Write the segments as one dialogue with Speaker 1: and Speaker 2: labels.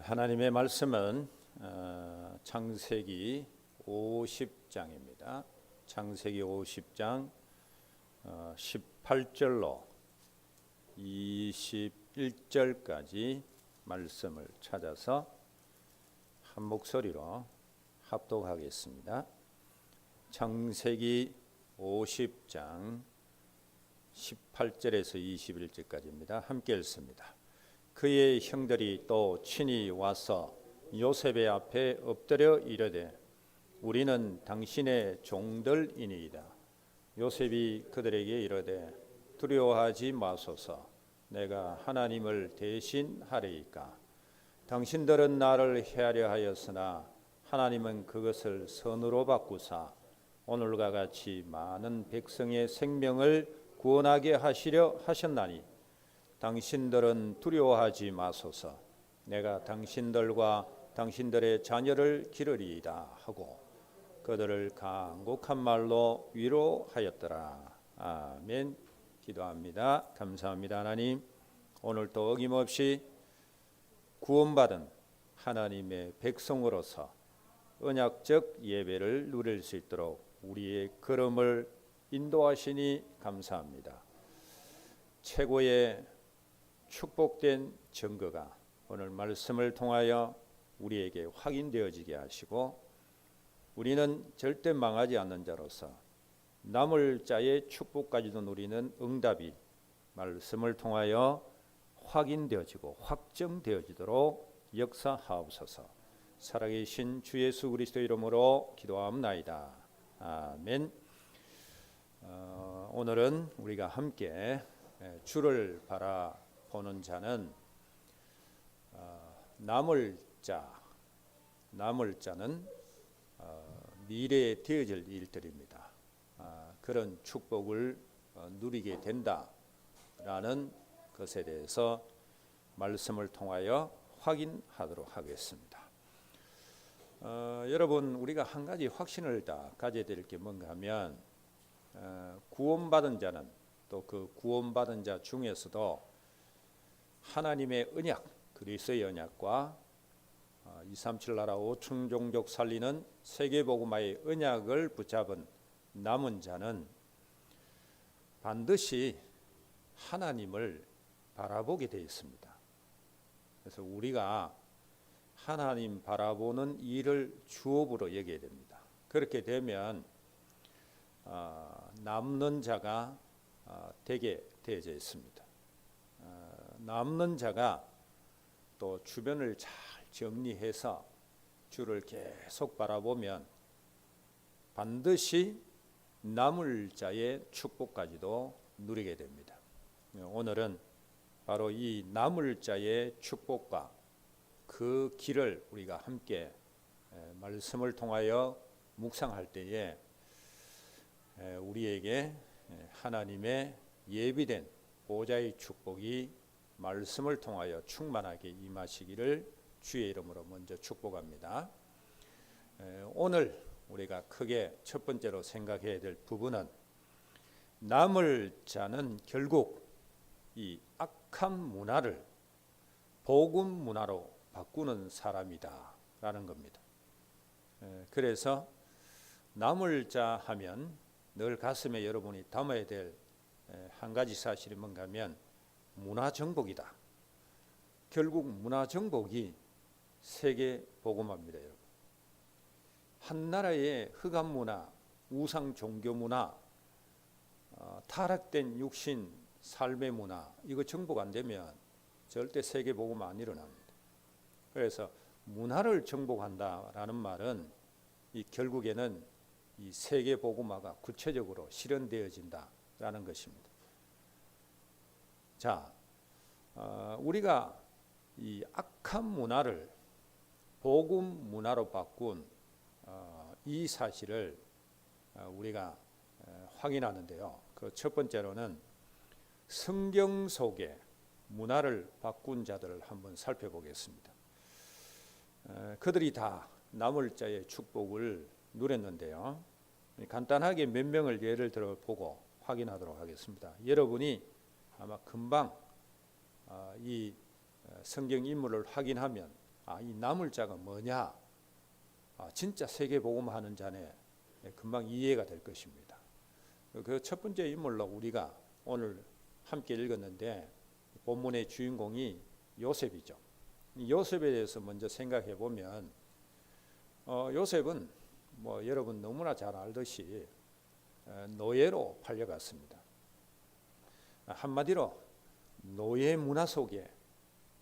Speaker 1: 하나님의 말씀은 창세기 50장입니다. 창세기 50장 18절로 21절까지 말씀을 찾아서 한 목소리로 합독하겠습니다. 창세기 50장 18절에서 21절까지입니다. 함께 읽습니다. 그의 형들이 또 친히 와서 요셉의 앞에 엎드려 이르되 우리는 당신의 종들이니이다. 요셉이 그들에게 이르되 두려워하지 마소서. 내가 하나님을 대신하리이까. 당신들은 나를 해하려 하였으나 하나님은 그것을 선으로 바꾸사 오늘과 같이 많은 백성의 생명을 구원하게 하시려 하셨나니 당신들은 두려워하지 마소서. 내가 당신들과 당신들의 자녀를 기르리이다 하고 그들을 간곡한 말로 위로하였더라. 아멘. 기도합니다. 감사합니다. 하나님, 오늘도 어김없이 구원받은 하나님의 백성으로서 언약적 예배를 누릴 수 있도록 우리의 걸음을 인도하시니 감사합니다. 최고의 축복된 증거가 오늘 말씀을 통하여 우리에게 확인되어지게 하시고 우리는 절대 망하지 않는 자로서 남을 자의 축복까지도 누리는 응답이 말씀을 통하여 확인되어지고 확정되어지도록 역사하옵소서. 살아계신 주 예수 그리스도 이름으로 기도하옵나이다. 아멘. 오늘은 우리가 함께 주를 바라보는 자는 남을 자는 미래에 되어질 일들입니다. 그런 축복을 누리게 된다라는 것에 대해서 말씀을 통하여 확인하도록 하겠습니다. 여러분, 우리가 한 가지 확신을 다 가져야 될 게 뭔가 하면 구원받은 자는 또 그 구원받은 자 중에서도 하나님의 언약, 그리스도의 언약과 237 나라 5천 종족 살리는 세계복음화의 언약을 붙잡은 남은 자는 반드시 하나님을 바라보게 되어 있습니다. 그래서 우리가 하나님 바라보는 일을 주업으로 여겨야 됩니다. 그렇게 되면 남는 자가 되게 되어져 있습니다. 남는 자가 또 주변을 잘 정리해서 주를 계속 바라보면 반드시 남을 자의 축복까지도 누리게 됩니다. 오늘은 바로 이 남을 자의 축복과 그 길을 우리가 함께 말씀을 통하여 묵상할 때에 우리에게 하나님의 예비된 보좌의 축복이 말씀을 통하여 충만하게 임하시기를 주의 이름으로 먼저 축복합니다. 오늘 우리가 크게 첫 번째로 생각해야 될 부분은 남을 자는 결국 이 악한 문화를 복음 문화로 바꾸는 사람이다 라는 겁니다. 그래서 남을 자 하면 늘 가슴에 여러분이 담아야 될 한 가지 사실이 뭔가 하면 문화 정복이다. 결국 문화 정복이 세계 복음화입니다. 여러분. 한 나라의 흑암 문화, 우상 종교 문화, 타락된 육신 삶의 문화, 이거 정복 안 되면 절대 세계 복음화 안 일어납니다. 그래서 문화를 정복한다라는 말은 이 결국에는 이 세계 복음화가 구체적으로 실현되어진다라는 것입니다. 자, 우리가 이 악한 문화를 복음 문화로 바꾼 이 사실을 우리가 확인하는데요. 그 첫 번째로는 성경 속의 문화를 바꾼 자들을 한번 살펴보겠습니다. 그들이 다 남을 자의 축복을 누렸는데요. 간단하게 몇 명을 예를 들어 보고 확인하도록 하겠습니다. 여러분이 아마 금방 이 성경 인물을 확인하면 이 남을 자가 뭐냐? 진짜 세계복음하는 자네 금방 이해가 될 것입니다. 그 첫 번째 인물로 우리가 오늘 함께 읽었는데 본문의 주인공이 요셉이죠. 요셉에 대해서 먼저 생각해 보면 요셉은 여러분 너무나 잘 알듯이 노예로 팔려갔습니다. 한마디로 노예 문화 속에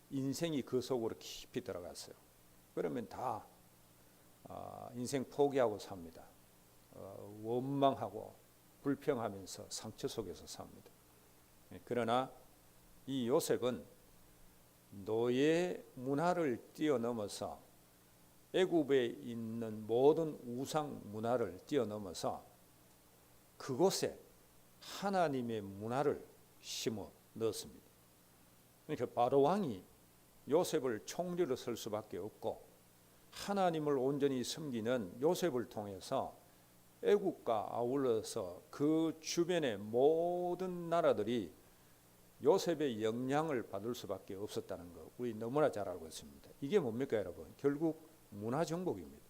Speaker 1: 인생이 그 속으로 깊이 들어갔어요. 그러면 다 인생 포기하고 삽니다. 원망하고 불평하면서 상처 속에서 삽니다. 그러나 이 요셉은 노예 문화를 뛰어넘어서 애굽에 있는 모든 우상 문화를 뛰어넘어서 그곳에 하나님의 문화를 심어 넣었습니다. 그러니까 바로 왕이 요셉을 총리로 쓸 수밖에 없고 하나님을 온전히 섬기는 요셉을 통해서 애국과 아울러서 그 주변의 모든 나라들이 요셉의 영향을 받을 수밖에 없었다는 거 우리 너무나 잘 알고 있습니다. 이게 뭡니까 여러분? 결국 문화 정복입니다.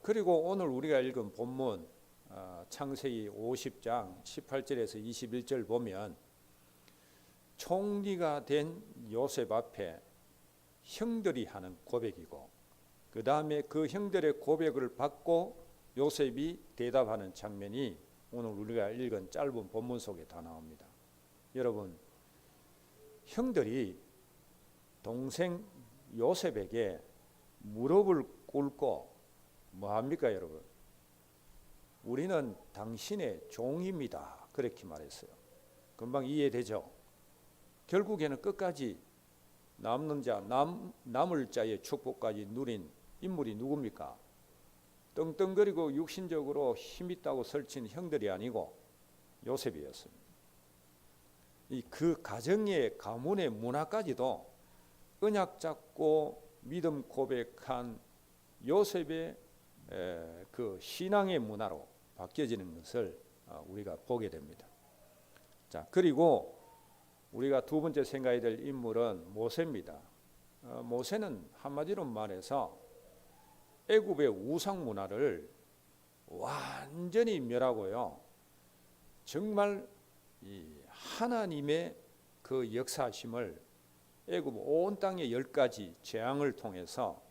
Speaker 1: 그리고 오늘 우리가 읽은 본문 창세기 50장 18절에서 21절 보면 총리가 된 요셉 앞에 형들이 하는 고백이고 그 다음에 그 형들의 고백을 받고 요셉이 대답하는 장면이 오늘 우리가 읽은 짧은 본문 속에 다 나옵니다. 여러분, 형들이 동생 요셉에게 무릎을 꿇고 뭐합니까 여러분? 우리는 당신의 종입니다. 그렇게 말했어요. 금방 이해되죠? 결국에는 끝까지 남을 자의 축복까지 누린 인물이 누굽니까? 떵떵거리고 육신적으로 힘있다고 설친 형들이 아니고 요셉이었습니다. 그 가정의 가문의 문화까지도 언약 잡고 믿음 고백한 요셉의 그 신앙의 문화로 바뀌어지는 것을 우리가 보게 됩니다. 자, 그리고 우리가 두 번째 생각해야 될 인물은 모세입니다. 모세는 한마디로 말해서 애굽의 우상 문화를 완전히 멸하고요. 정말 이 하나님의 그 역사심을 애굽 온 땅의 10가지 재앙을 통해서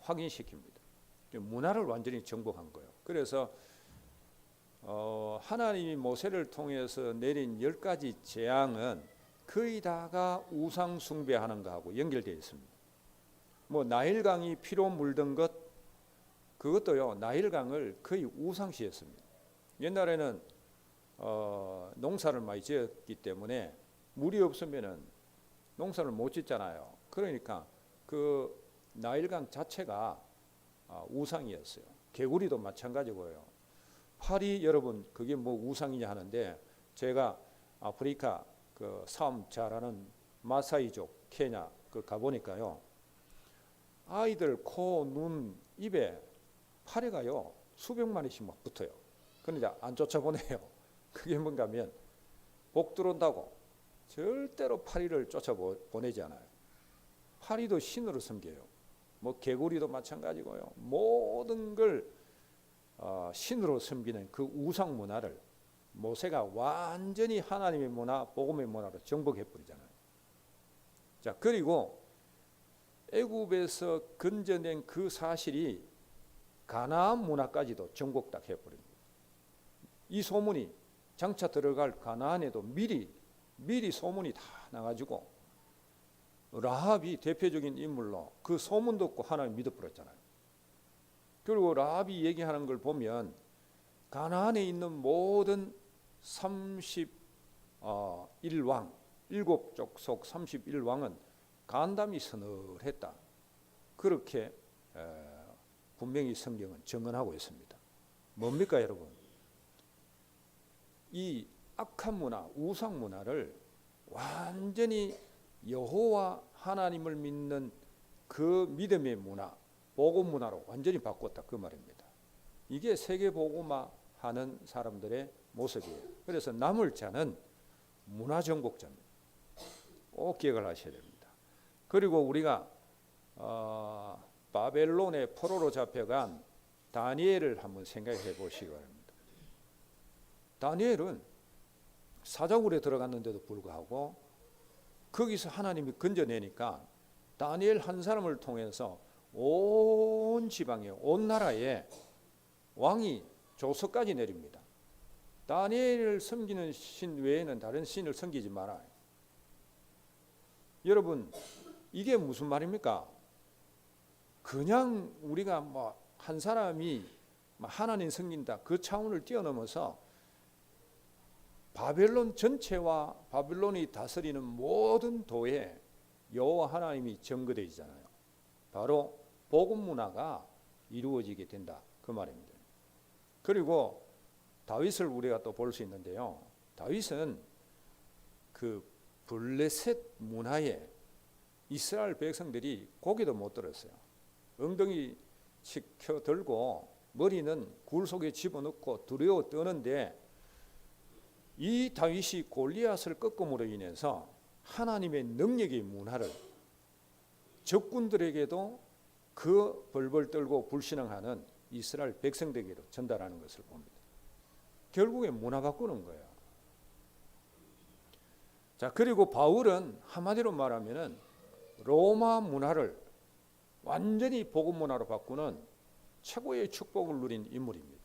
Speaker 1: 확인시킵니다. 문화를 완전히 정복한 거예요. 그래서 하나님이 모세를 통해서 내린 10가지 재앙은 거의 다가 우상 숭배하는 것하고 연결되어 있습니다. 나일강이 피로 물든 것 그것도요 나일강을 거의 우상시했습니다. 옛날에는 농사를 많이 지었기 때문에 물이 없으면은 농사를 못 짓잖아요. 그러니까 그 나일강 자체가 우상이었어요. 개구리도 마찬가지고요. 파리 여러분 그게 우상이냐 하는데 제가 아프리카 그 섬 잘하는 마사이족 케냐 그 가보니까요. 아이들 코, 눈, 입에 파리가요 수백 마리씩 막 붙어요. 그런데 안 쫓아보내요. 그게 뭔가 하면 복 들어온다고 절대로 파리를 쫓아보내지 않아요. 파리도 신으로 섬겨요. 개구리도 마찬가지고요. 모든 걸 신으로 섬기는 그 우상 문화를 모세가 완전히 하나님의 문화, 복음의 문화로 정복해 버리잖아요. 자, 그리고 애굽에서 건져낸 그 사실이 가나안 문화까지도 정복딱 해버립니다. 이 소문이 장차 들어갈 가나안에도 미리 소문이 다 나가지고 라합이 대표적인 인물로 그 소문 듣고 하나님 믿어버렸잖아요. 그리고 라합이 얘기하는 걸 보면 가나안에 있는 모든 31왕 7족속 31왕은 간담이 서늘했다. 그렇게 분명히 성경은 증언하고 있습니다. 뭡니까 여러분? 이 악한 문화, 우상 문화를 완전히 여호와 하나님을 믿는 그 믿음의 문화, 복음 문화로 완전히 바꿨다 그 말입니다. 이게 세계 복음화하는 사람들의 모습이에요. 그래서 남을 자는 문화 정복자입니다. 꼭 기억을 하셔야 됩니다. 그리고 우리가 바벨론의 포로로 잡혀간 다니엘을 한번 생각해 보시기 바랍니다. 다니엘은 사자굴에 들어갔는데도 불구하고 거기서 하나님이 건져내니까 다니엘 한 사람을 통해서 온 지방에, 온 나라에 왕이 조서까지 내립니다. 다니엘을 섬기는 신 외에는 다른 신을 섬기지 마라. 여러분, 이게 무슨 말입니까? 그냥 우리가 뭐 한 사람이 하나님 섬긴다 그 차원을 뛰어넘어서 바벨론 전체와 바벨론이 다스리는 모든 도에 여호와 하나님이 증거되어 있잖아요. 바로 복음 문화가 이루어지게 된다 그 말입니다. 그리고 다윗을 우리가 또 볼 수 있는데요. 다윗은 그 블레셋 문화에 이스라엘 백성들이 고개도 못 들었어요. 엉덩이 치켜 들고 머리는 굴 속에 집어넣고 두려워 떠는데 이 다윗이 골리앗을 꺾음으로 인해서 하나님의 능력의 문화를 적군들에게도 그 벌벌 떨고 불신앙하는 이스라엘 백성들에게로 전달하는 것을 봅니다. 결국에 문화 바꾸는 거예요. 자, 그리고 바울은 한마디로 말하면은 로마 문화를 완전히 복음 문화로 바꾸는 최고의 축복을 누린 인물입니다.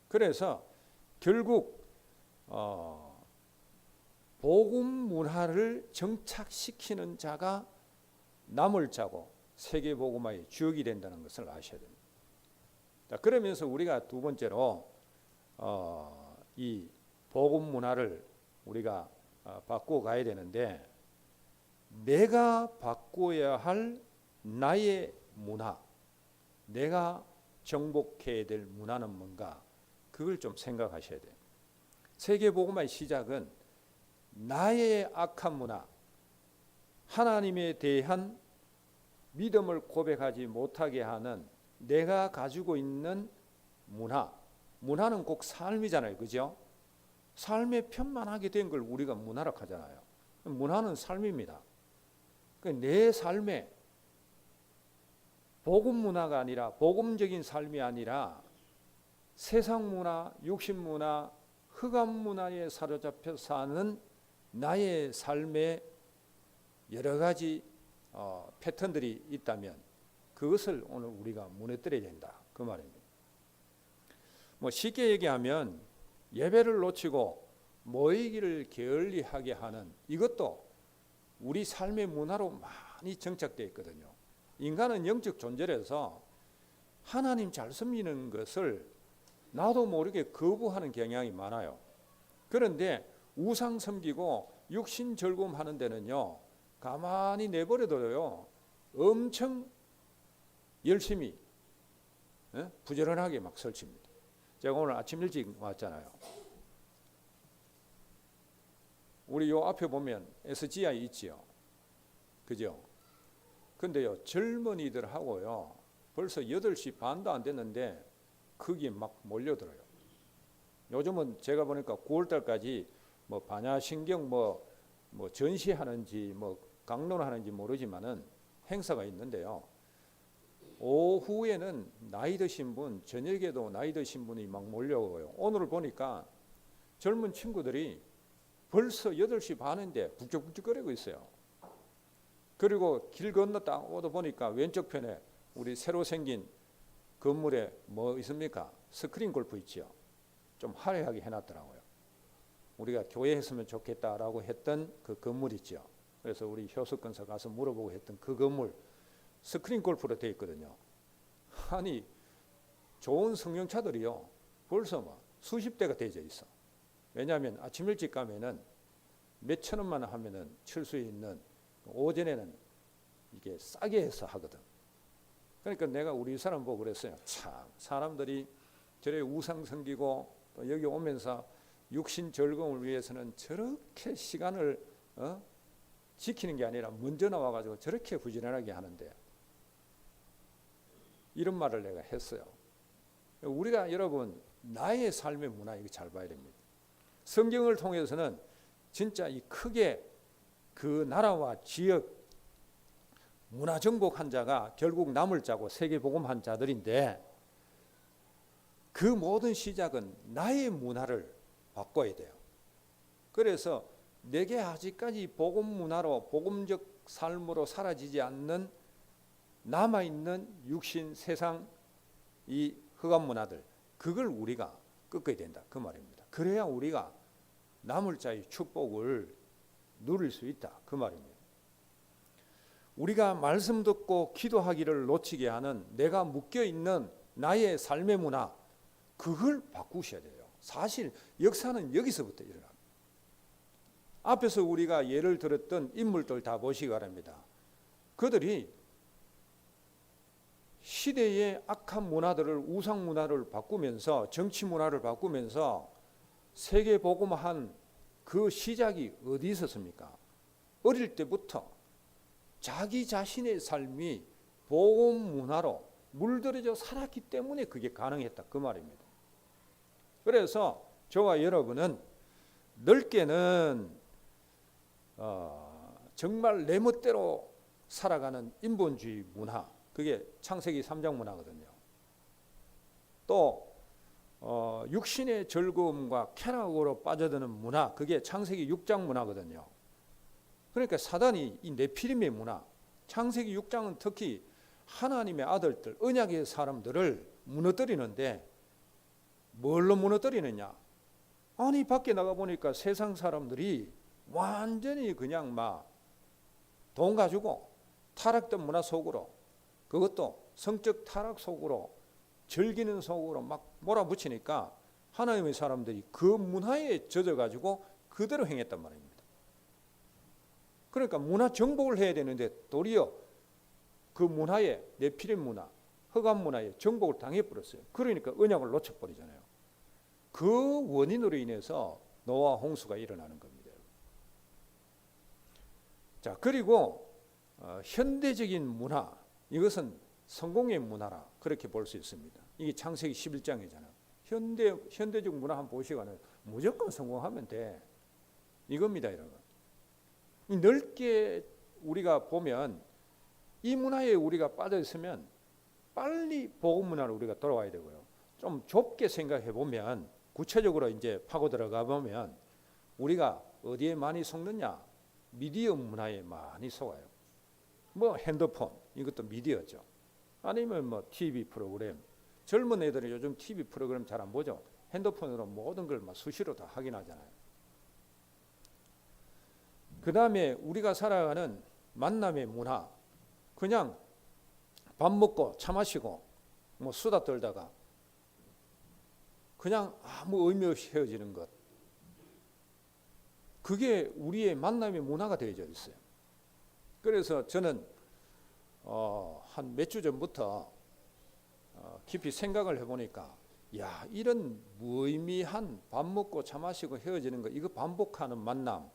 Speaker 1: 그래서 결국 복음 문화를 정착시키는 자가 남을 자고 세계 복음화의 주역이 된다는 것을 아셔야 됩니다. 자, 그러면서 우리가 두 번째로 이 복음 문화를 우리가 바꾸어 가야 되는데, 내가 바꿔야 할 나의 문화, 내가 정복해야 될 문화는 뭔가, 그걸 좀 생각하셔야 돼요. 세계 복음화의 시작은 나의 악한 문화, 하나님에 대한 믿음을 고백하지 못하게 하는 내가 가지고 있는 문화, 문화는 꼭 삶이잖아요, 그죠? 삶에 편만하게 된 걸 우리가 문화라고 하잖아요. 문화는 삶입니다. 내 삶에 복음 문화가 아니라, 복음적인 삶이 아니라 세상 문화, 육신 문화, 흑암 문화에 사로잡혀 사는 나의 삶에 여러 가지 패턴들이 있다면 그것을 오늘 우리가 무너뜨려야 된다 그 말입니다. 뭐 쉽게 얘기하면 예배를 놓치고 모이기를 게을리하게 하는 이것도 우리 삶의 문화로 많이 정착되어 있거든요. 인간은 영적 존재라서 하나님 잘 섬기는 것을 나도 모르게 거부하는 경향이 많아요. 그런데 우상 섬기고 육신 즐거움하는 데는요, 가만히 내버려둬요, 엄청 열심히 부지런하게 막 설칩니다. 제가 오늘 아침 일찍 왔잖아요. 우리 요 앞에 보면 SGI 있지요, 그죠? 근데요, 젊은이들하고요 벌써 8시 반도 안 됐는데 거기에 막 몰려들어요. 요즘은 제가 보니까 9월달까지 뭐 반야신경 뭐 전시하는지 뭐 강론하는지 모르지만은 행사가 있는데요, 오후에는 나이 드신 분, 저녁에도 나이 드신 분이 막 몰려오고요. 오늘 보니까 젊은 친구들이 벌써 8시 반인데 북적북적거리고 있어요. 그리고 길 건너 딱 오다 보니까 왼쪽 편에 우리 새로 생긴 건물에 뭐 있습니까? 스크린 골프 있죠. 좀 화려하게 해놨더라고요. 우리가 교회 했으면 좋겠다라고 했던 그 건물 있죠. 그래서 우리 효석건설 가서 물어보고 했던 그 건물 스크린 골프로 되어 있거든요. 아니, 좋은 승용차들이요 벌써 뭐 수십 대가 되어 있어. 왜냐하면 아침 일찍 가면은 몇 천 원만 하면은 칠 수 있는, 오전에는 이게 싸게 해서 하거든. 그러니까 내가 우리 사람 보고 그랬어요. 참, 사람들이 저래 우상 섬기고 또 여기 오면서 육신 즐거움을 위해서는 저렇게 시간을 지키는 게 아니라 먼저 나와가지고 저렇게 부지런하게 하는데, 이런 말을 내가 했어요. 우리가 여러분 나의 삶의 문화 이거 잘 봐야 됩니다. 성경을 통해서는 진짜 이 크게 그 나라와 지역, 문화 정복한 자가 결국 남을 자고 세계복음한 자들인데, 그 모든 시작은 나의 문화를 바꿔야 돼요. 그래서 내게 아직까지 복음 문화로 복음적 삶으로 사라지지 않는 남아있는 육신 세상 이 흑암 문화들, 그걸 우리가 꺾어야 된다 그 말입니다. 그래야 우리가 남을 자의 축복을 누릴 수 있다 그 말입니다. 우리가 말씀 듣고 기도하기를 놓치게 하는 내가 묶여있는 나의 삶의 문화, 그걸 바꾸셔야 돼요. 사실 역사는 여기서부터 일어납니다. 앞에서 우리가 예를 들었던 인물들 다 보시기 바랍니다. 그들이 시대의 악한 문화들을, 우상 문화를 바꾸면서, 정치 문화를 바꾸면서 세계 복음화한 그 시작이 어디 있었습니까? 어릴 때부터 자기 자신의 삶이 복음 문화로 물들여져 살았기 때문에 그게 가능했다 그 말입니다. 그래서 저와 여러분은 넓게는 정말 내 멋대로 살아가는 인본주의 문화, 그게 창세기 3장 문화거든요. 또 육신의 즐거움과 쾌락으로 빠져드는 문화, 그게 창세기 6장 문화거든요. 그러니까 사단이 이 네피림의 문화, 창세기 6장은 특히 하나님의 아들들, 언약의 사람들을 무너뜨리는데, 뭘로 무너뜨리느냐? 아니 밖에 나가 보니까 세상 사람들이 완전히 그냥 막 돈 가지고 타락된 문화 속으로, 그것도 성적 타락 속으로, 즐기는 속으로 막 몰아붙이니까 하나님의 사람들이 그 문화에 젖어가지고 그대로 행했단 말입니다. 그러니까 문화 정복을 해야 되는데 도리어 그 문화에, 네피림 문화, 흑암 문화에 정복을 당해버렸어요. 그러니까 언약을 놓쳐버리잖아요. 그 원인으로 인해서 노아 홍수가 일어나는 겁니다. 자, 그리고 현대적인 문화, 이것은 성공의 문화라 그렇게 볼 수 있습니다. 이게 창세기 11장이잖아요. 현대적 문화 한번 보시거나 무조건 성공하면 돼, 이겁니다, 여러분. 이 넓게 우리가 보면 이 문화에 우리가 빠져 있으면 빨리 복음 문화로 우리가 돌아와야 되고요. 좀 좁게 생각해 보면, 구체적으로 이제 파고 들어가 보면 우리가 어디에 많이 속느냐? 미디어 문화에 많이 속아요. 뭐 핸드폰, 이것도 미디어죠. 아니면 뭐 TV 프로그램. 젊은 애들은 요즘 TV 프로그램 잘 안 보죠. 핸드폰으로 모든 걸 막 수시로 다 확인하잖아요. 그 다음에 우리가 살아가는 만남의 문화, 그냥 밥 먹고 차 마시고 뭐 수다 떨다가 그냥 아무 의미 없이 헤어지는 것, 그게 우리의 만남의 문화가 되어져 있어요. 그래서 저는 한 몇 주 전부터 깊이 생각을 해보니까, 야, 이런 무의미한 밥 먹고 차 마시고 헤어지는 거, 이거 반복하는 만남,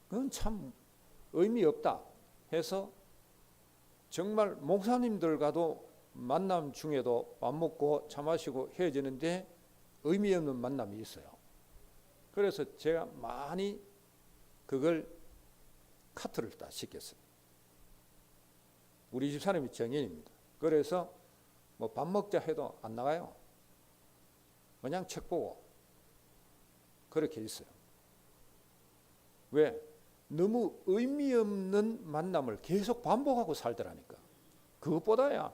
Speaker 1: 그건 참 의미 없다 해서 정말 목사님들과도 만남 중에도 밥 먹고 차 마시고 헤어지는데 의미 없는 만남이 있어요. 그래서 제가 많이 그걸 카트를 다 시켰어요. 우리 집 사람이 정인입니다. 그래서 뭐 밥 먹자 해도 안 나가요. 그냥 책 보고 그렇게 있어요. 왜? 너무 의미 없는 만남을 계속 반복하고 살더라니까. 그것보다야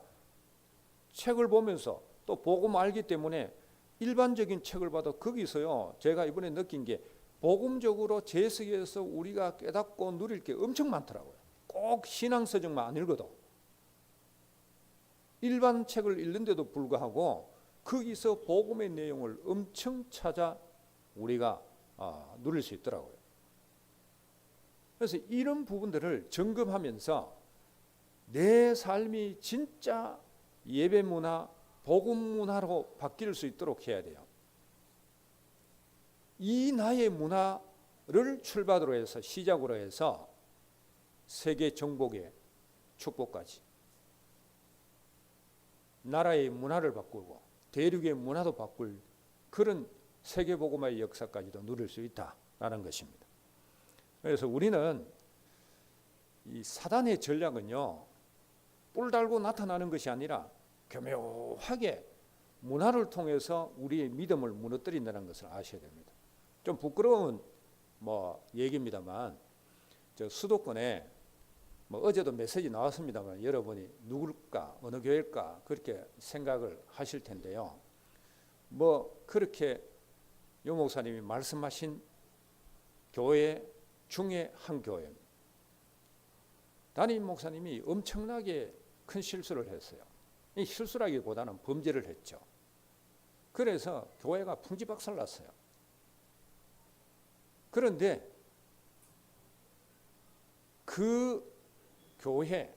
Speaker 1: 책을 보면서 또 복음 알기 때문에 일반적인 책을 봐도 거기서요, 제가 이번에 느낀 게 복음적으로 재석에서 우리가 깨닫고 누릴 게 엄청 많더라고요. 꼭 신앙서적만 안 읽어도 일반 책을 읽는데도 불구하고 거기서 복음의 내용을 엄청 찾아 우리가 누릴 수 있더라고요. 그래서 이런 부분들을 점검하면서 내 삶이 진짜 예배 문화, 복음 문화로 바뀔 수 있도록 해야 돼요. 이 나의 문화를 출발으로 해서, 시작으로 해서 세계 정복의 축복까지, 나라의 문화를 바꾸고 대륙의 문화도 바꿀 그런 세계 복음화의 역사까지도 누릴 수 있다라는 것입니다. 그래서 우리는 이 사단의 전략은요, 뿔 달고 나타나는 것이 아니라 교묘하게 문화를 통해서 우리의 믿음을 무너뜨린다는 것을 아셔야 됩니다. 좀 부끄러운 얘기입니다만 저 수도권에 어제도 메시지 나왔습니다만 여러분이 누굴까 어느 교회일까 그렇게 생각을 하실 텐데요. 그렇게 요 목사님이 말씀하신 교회 중에 한 교회입니다. 담임 목사님이 엄청나게 큰 실수를 했어요. 이 실수라기보다는 범죄를 했죠. 그래서 교회가 풍지박살 났어요. 그런데 그 교회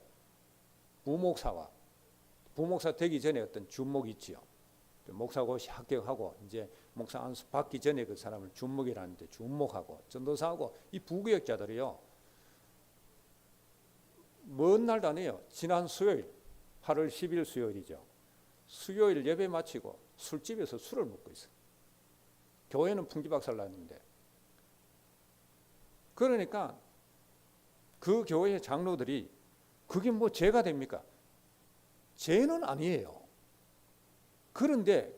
Speaker 1: 부목사 되기 전에 어떤 준목이 있지요. 목사고시 합격하고 이제 목사 안수 받기 전에 그 사람을 준목이라는데 준목하고 전도사하고 이 부교역자들이요. 먼 날도 아니에요. 지난 수요일 8월 10일 수요일이죠. 수요일 예배 마치고 술집에서 술을 먹고 있어요. 교회는 풍지박살 났는데. 그러니까 그 교회 장로들이 그게 죄가 됩니까? 죄는 아니에요. 그런데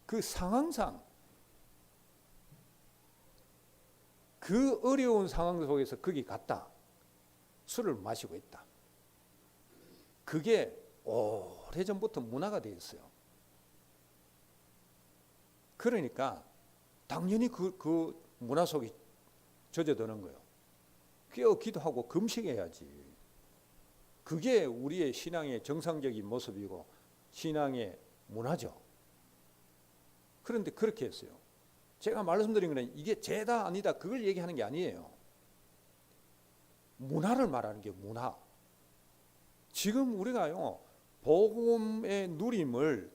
Speaker 1: 그 상황상 그 어려운 상황 속에서 거기 갔다. 술을 마시고 있다. 그게 오래전부터 문화가 되어 있어요. 그러니까 당연히 그 문화 속에 젖어드는 거예요. 깨어 기도하고 금식해야지. 그게 우리의 신앙의 정상적인 모습이고 신앙의 문화죠. 그런데 그렇게 했어요. 제가 말씀드린 거는 이게 죄다 아니다 그걸 얘기하는 게 아니에요. 문화를 말하는 게 문화. 지금 우리가요 복음의 누림을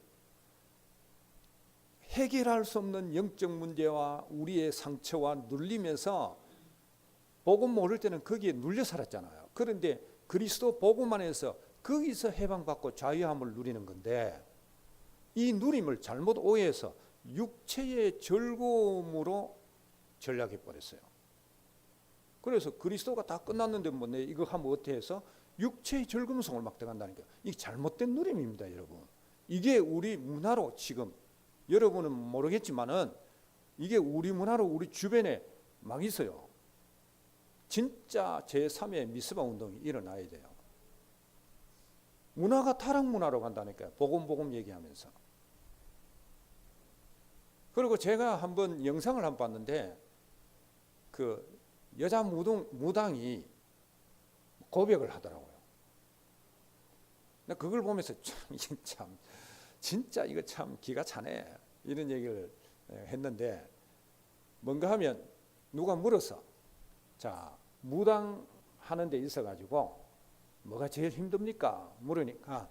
Speaker 1: 해결할 수 없는 영적 문제와 우리의 상처와 눌림에서 복음 모를 때는 거기에 눌려 살았잖아요. 그런데 그리스도 복음 안에서 거기서 해방받고 자유함을 누리는 건데 이 누림을 잘못 오해해서 육체의 즐거움으로 전락해 버렸어요. 그래서 그리스도가 다 끝났는데 내 이거 하면 어때 해서 육체의 즐거움성을 막 들어간다는 거예요. 이게 잘못된 누림입니다, 여러분. 이게 우리 문화로 지금 여러분은 모르겠지만은 이게 우리 문화로 우리 주변에 막 있어요. 진짜 제3의 미스바 운동이 일어나야 돼요. 문화가 타락 문화로 간다니까요. 복음 얘기하면서. 그리고 제가 한번 영상을 한번 봤는데 그 여자 무당이 고백을 하더라고요. 그걸 보면서 참 진짜 이거 참 기가 차네 이런 얘기를 했는데 뭔가 하면 누가 물어서 자 무당 하는 데 있어가지고 뭐가 제일 힘듭니까? 물으니까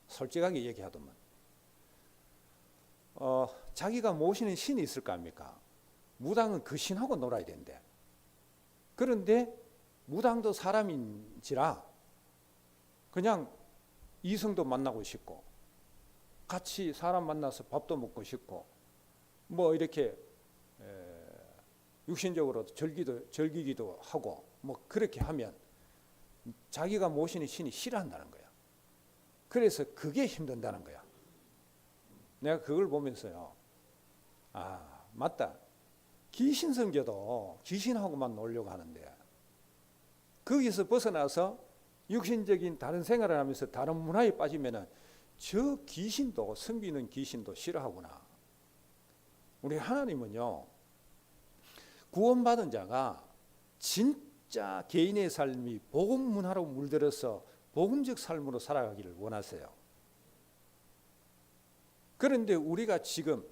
Speaker 1: 솔직하게 얘기하더만 자기가 모시는 신이 있을 거 아닙니까? 무당은 그 신하고 놀아야 된대. 그런데 무당도 사람인지라 그냥 이성도 만나고 싶고 같이 사람 만나서 밥도 먹고 싶고 이렇게 육신적으로 즐기기도 하고 그렇게 하면 자기가 모시는 신이 싫어한다는 거야. 그래서 그게 힘든다는 거야. 내가 그걸 보면서요. 맞다. 귀신 섬겨도 귀신하고만 놀려고 하는데 거기서 벗어나서 육신적인 다른 생활을 하면서 다른 문화에 빠지면은 저 귀신도 섬기는 귀신도 싫어하구나. 우리 하나님은요. 구원받은 자가 진짜 개인의 삶이 복음 문화로 물들어서 복음적 삶으로 살아가기를 원하세요. 그런데 우리가 지금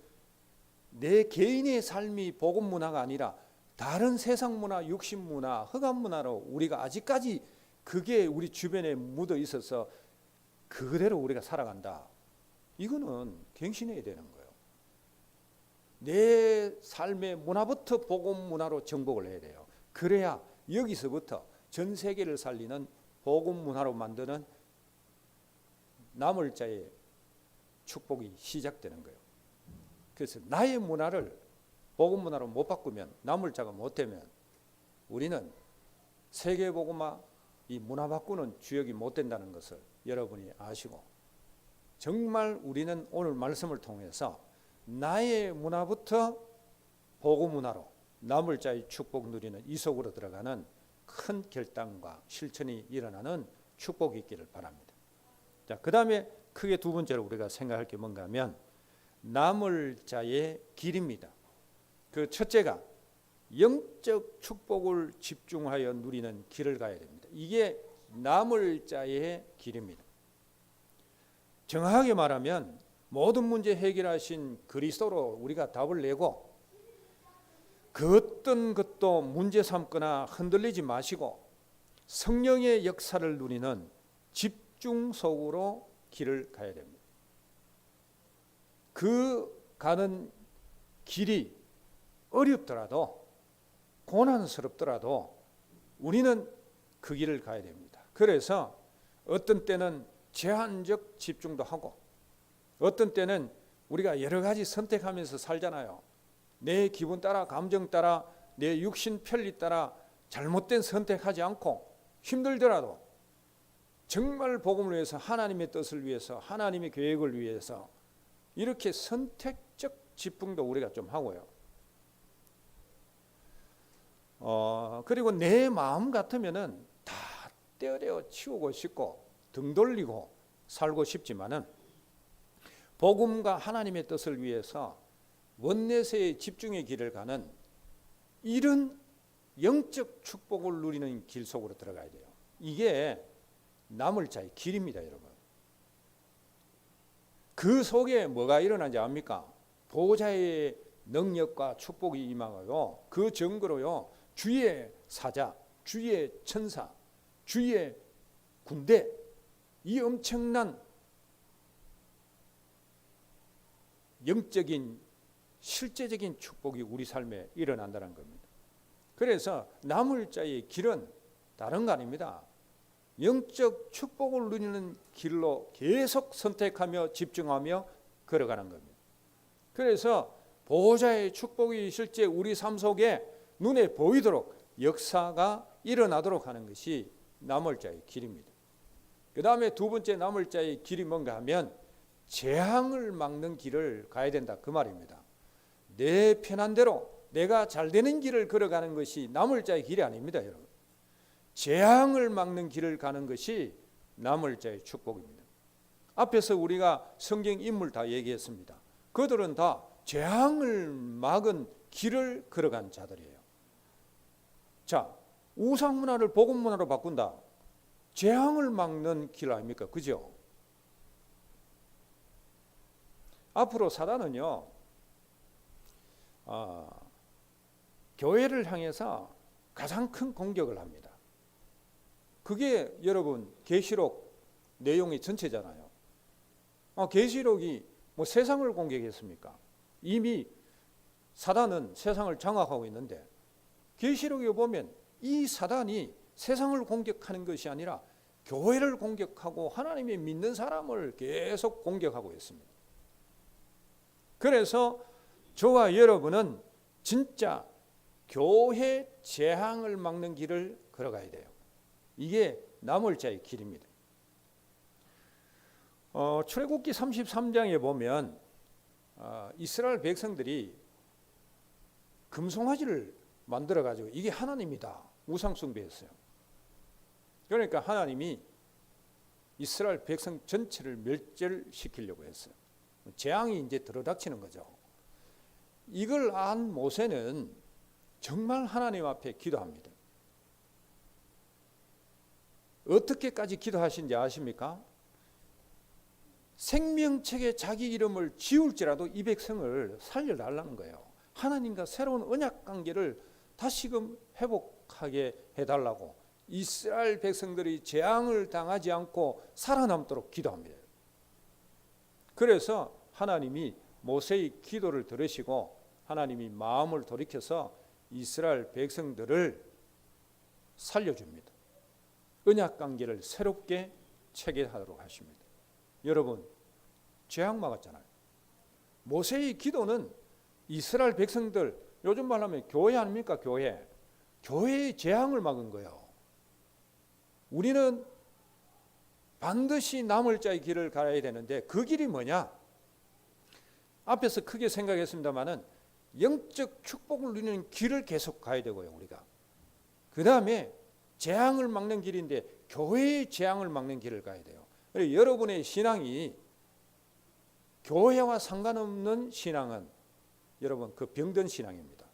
Speaker 1: 내 개인의 삶이 복음 문화가 아니라 다른 세상 문화, 육신 문화, 흑암 문화로 우리가 아직까지 그게 우리 주변에 묻어 있어서 그대로 우리가 살아간다. 이거는 갱신해야 되는 거예요. 내 삶의 문화부터 복음 문화로 정복을 해야 돼요. 그래야 여기서부터 전 세계를 살리는 복음 문화로 만드는 남을 자의 축복이 시작되는 거예요. 그래서 나의 문화를 복음 문화로 못 바꾸면 남을 자가 못 되면 우리는 세계 복음화, 이 문화 바꾸는 주역이 못 된다는 것을 여러분이 아시고, 정말 우리는 오늘 말씀을 통해서 나의 문화부터 복음 문화로 남을 자의 축복 누리는 이 속으로 들어가는 큰 결단과 실천이 일어나는 축복이 있기를 바랍니다. 자, 그 다음에 크게 두 번째로 우리가 생각할 게 뭔가 하면 남을 자의 길입니다. 그 첫째가 영적 축복을 집중하여 누리는 길을 가야 됩니다. 이게 남을 자의 길입니다. 정확하게 말하면 모든 문제 해결하신 그리스도로 우리가 답을 내고, 그 어떤 것도 문제 삼거나 흔들리지 마시고 성령의 역사를 누리는 집중 속으로 길을 가야 됩니다. 그 가는 길이 어렵더라도 고난스럽더라도 우리는 그 길을 가야 됩니다. 그래서 어떤 때는 제한적 집중도 하고, 어떤 때는 우리가 여러 가지 선택하면서 살잖아요. 내 기분 따라, 감정 따라, 내 육신 편리 따라 잘못된 선택하지 않고 힘들더라도 정말 복음을 위해서, 하나님의 뜻을 위해서, 하나님의 계획을 위해서 이렇게 선택적 집중도 우리가 좀 하고요. 그리고 내 마음 같으면은 다 떼어내어 치우고 싶고 등 돌리고 살고 싶지만은, 복음과 하나님의 뜻을 위해서 원내세의 집중의 길을 가는 이런 영적 축복을 누리는 길 속으로 들어가야 돼요. 이게 남을 자의 길입니다, 여러분. 그 속에 뭐가 일어나는지 압니까? 보호자의 능력과 축복이 임하고요, 그 증거로요, 주의 사자, 주의 천사, 주의 군대, 이 엄청난 영적인 실제적인 축복이 우리 삶에 일어난다는 겁니다. 그래서 남을 자의 길은 다른 거 아닙니다. 영적 축복을 누리는 길로 계속 선택하며 집중하며 걸어가는 겁니다. 그래서 보호자의 축복이 실제 우리 삶 속에 눈에 보이도록 역사가 일어나도록 하는 것이 남을 자의 길입니다. 그 다음에 두 번째 남을 자의 길이 뭔가 하면 재앙을 막는 길을 가야 된다, 그 말입니다. 내 편한 대로 내가 잘 되는 길을 걸어가는 것이 남을 자의 길이 아닙니다, 여러분. 재앙을 막는 길을 가는 것이 남을 자의 축복입니다. 앞에서 우리가 성경 인물 다 얘기했습니다. 그들은 다 재앙을 막은 길을 걸어간 자들이에요. 자, 우상 문화를 복음 문화로 바꾼다. 재앙을 막는 길 아닙니까? 그죠? 앞으로 사단은요, 교회를 향해서 가장 큰 공격을 합니다. 그게 여러분 계시록 내용의 전체잖아요. 계시록이 뭐 세상을 공격했습니까? 이미 사단은 세상을 장악하고 있는데, 계시록에 보면 이 사단이 세상을 공격하는 것이 아니라 교회를 공격하고 하나님의 믿는 사람을 계속 공격하고 있습니다. 그래서 저와 여러분은 진짜 교회 재앙을 막는 길을 걸어가야 돼요. 이게 남을 자의 길입니다. 출애굽기 33장에 보면 이스라엘 백성들이 금송아지를 만들어가지고 이게 하나님이다 우상 숭배했어요. 그러니까 하나님이 이스라엘 백성 전체를 멸절시키려고 했어요. 재앙이 이제 들어닥치는 거죠. 이걸 안 모세는 정말 하나님 앞에 기도합니다. 어떻게까지 기도하신지 아십니까? 생명책에 자기 이름을 지울지라도 이 백성을 살려달라는 거예요. 하나님과 새로운 언약 관계를 다시금 회복하게 해달라고 이스라엘 백성들이 재앙을 당하지 않고 살아남도록 기도합니다. 그래서 하나님이 모세의 기도를 들으시고 하나님이 마음을 돌이켜서 이스라엘 백성들을 살려줍니다. 언약 관계를 새롭게 체계하도록 하십니다. 여러분, 재앙 막았잖아요. 모세의 기도는 이스라엘 백성들, 요즘 말하면 교회 아닙니까? 교회의 재앙을 막은 거예요. 우리는 반드시 남을 자의 길을 가야 되는데 그 길이 뭐냐? 앞에서 크게 생각했습니다마는 영적 축복을 누리는 길을 계속 가야 되고요, 우리가. 그 다음에 재앙을 막는 길인데 교회의 재앙을 막는 길을 가야 돼요. 그래서 여러분의 신앙이 교회와 상관없는 신앙은 여러분 그 병든 신앙입니다.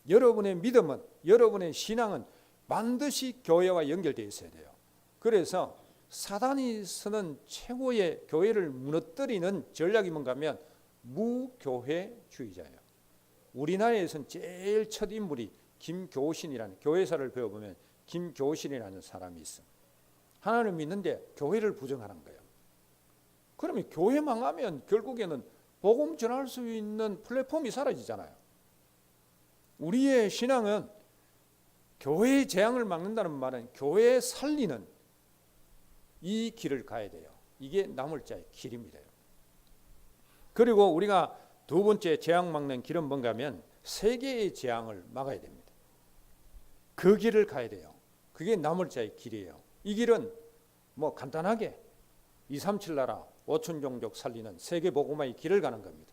Speaker 1: 여러분의 믿음은, 여러분의 신앙은 반드시 교회와 연결되어 있어야 돼요. 그래서 사단이 쓰는 최고의 교회를 무너뜨리는 전략이 뭔가 하면 무교회주의자예요. 우리나라에서는 제일 첫 인물이 김교신이라는, 교회사를 배워보면 김교신이라는 사람이 있어요. 하나님을 믿는데 교회를 부정하는 거예요. 그러면 교회 망하면 결국에는 복음 전할 수 있는 플랫폼이 사라지잖아요. 우리의 신앙은 교회의 재앙을 막는다는 말은 교회에 살리는 이 길을 가야 돼요. 이게 남을 자의 길입니다. 그리고 우리가 두 번째 재앙 막는 길은 뭔가 하면 세계의 재앙을 막아야 됩니다. 그 길을 가야 돼요. 그게 남을 자의 길이에요. 이 길은 뭐 간단하게 237 나라 5천 종족 살리는 세계 복음화의 길을 가는 겁니다.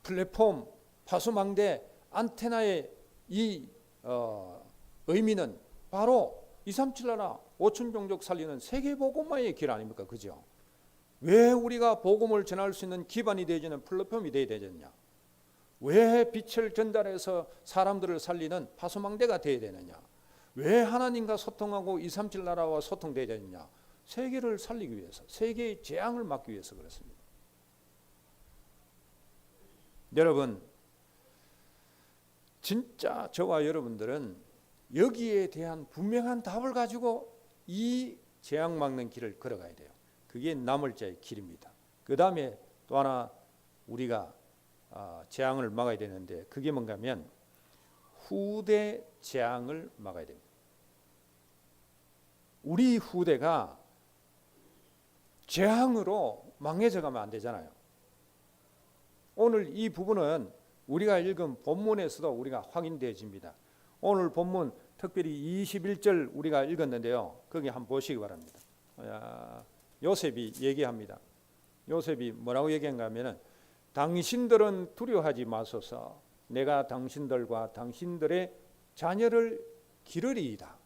Speaker 1: 플랫폼, 파수망대, 안테나의 이 의미는 바로 237 나라 5천 종족 살리는 세계 복음화의 길 아닙니까? 그죠? 왜 우리가 복음을 전할 수 있는 기반이 되어지는 플랫폼이 되어야 되느냐? 왜 빛을 전달해서 사람들을 살리는 파수망대가 되어야 되느냐? 왜 하나님과 소통하고 237 나라와 소통되어야 되느냐? 세계를 살리기 위해서, 세계의 재앙을 막기 위해서 그렇습니다. 여러분, 진짜 저와 여러분들은 여기에 대한 분명한 답을 가지고 이 재앙 막는 길을 걸어가야 돼요. 그게 남을 자의 길입니다. 그 다음에 또 하나 우리가 재앙을 막아야 되는데 그게 뭔가 하면 후대 재앙을 막아야 됩니다. 우리 후대가 재앙으로 망해져 가면 안 되잖아요. 오늘 이 부분은 우리가 읽은 본문에서도 우리가 확인되어집니다. 오늘 본문 특별히 21절 우리가 읽었는데요. 거기 한번 보시기 바랍니다. 요셉이 얘기합니다. 요셉이 뭐라고 얘기한가 하면은 당신들은 두려워하지 마소서. 내가 당신들과 당신들의 자녀를 기르리이다.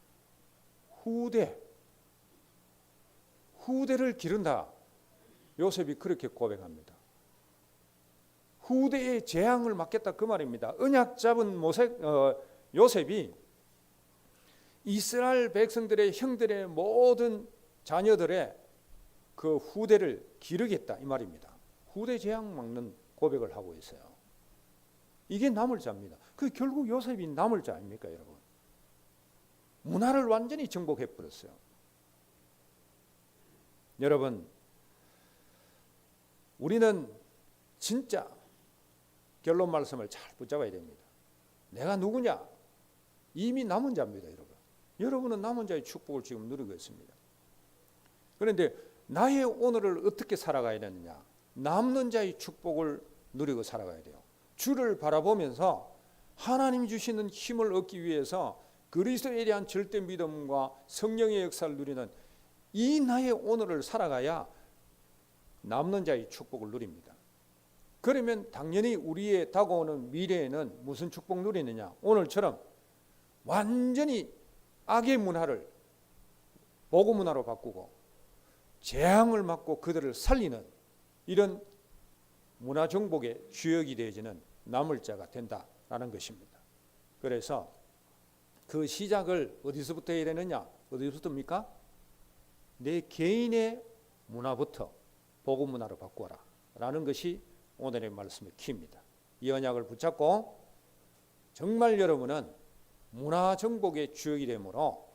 Speaker 1: 후대를 기른다. 요셉이 그렇게 고백합니다. 후대의 재앙을 막겠다 그 말입니다. 언약 잡은 요셉이 이스라엘 백성들의 형들의 모든 자녀들의 그 후대를 기르겠다 이 말입니다. 후대 재앙 막는 고백을 하고 있어요. 이게 남을 자입니다. 그 결국 요셉이 남을 자 아닙니까, 여러분? 문화를 완전히 정복해 버렸어요. 여러분, 우리는 진짜 결론 말씀을 잘 붙잡아야 됩니다. 내가 누구냐? 이미 남은 자입니다, 여러분. 여러분은 남은 자의 축복을 지금 누리고 있습니다. 그런데 나의 오늘을 어떻게 살아가야 되느냐? 남는 자의 축복을 누리고 살아가야 돼요. 주를 바라보면서 하나님 주시는 힘을 얻기 위해서 그리스도에 대한 절대 믿음과 성령의 역사를 누리는 이 나의 오늘을 살아가야 남는 자의 축복을 누립니다. 그러면 당연히 우리의 다가오는 미래에는 무슨 축복 누리느냐? 오늘처럼 완전히 악의 문화를 복음 문화로 바꾸고 재앙을 막고 그들을 살리는 이런 문화 정복의 주역이 되어지는 남을 자가 된다라는 것입니다. 그래서 그 시작을 어디서부터 해야 되느냐? 어디서부터입니까? 내 개인의 문화부터 복음 문화로 바꾸어라 라는 것이 오늘의 말씀의 키입니다. 이 언약을 붙잡고 정말 여러분은 문화 정복의 주역이 되므로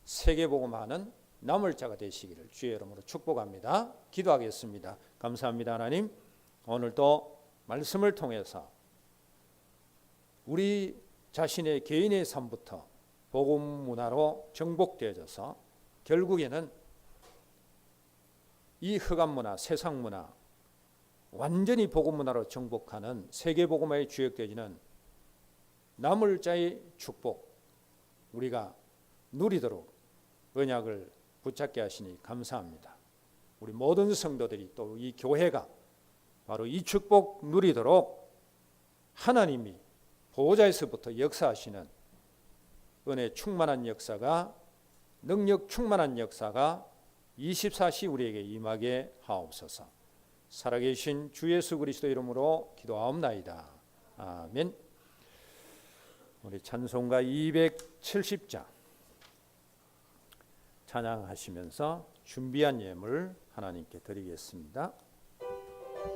Speaker 1: 세계복음하는 남을 자가 되시기를 주의 이름으로 축복합니다. 기도하겠습니다. 감사합니다. 하나님, 오늘도 말씀을 통해서 우리 자신의 개인의 삶부터 복음 문화로 정복되어져서 결국에는 이 흑암 문화, 세상 문화 완전히 복음 문화로 정복하는 세계 복음화의 주역되어지는 남을 자의 축복 우리가 누리도록 언약을 붙잡게 하시니 감사합니다. 우리 모든 성도들이 또 이 교회가 바로 이 축복 누리도록 하나님이 보호자에서부터 역사하시는 은혜 충만한 역사가, 능력 충만한 역사가 24시 우리에게 임하게 하옵소서. 살아계신 주 예수 그리스도 이름으로 기도하옵나이다. 아멘. 우리 찬송가 270장 찬양하시면서 준비한 예물 하나님께 드리겠습니다.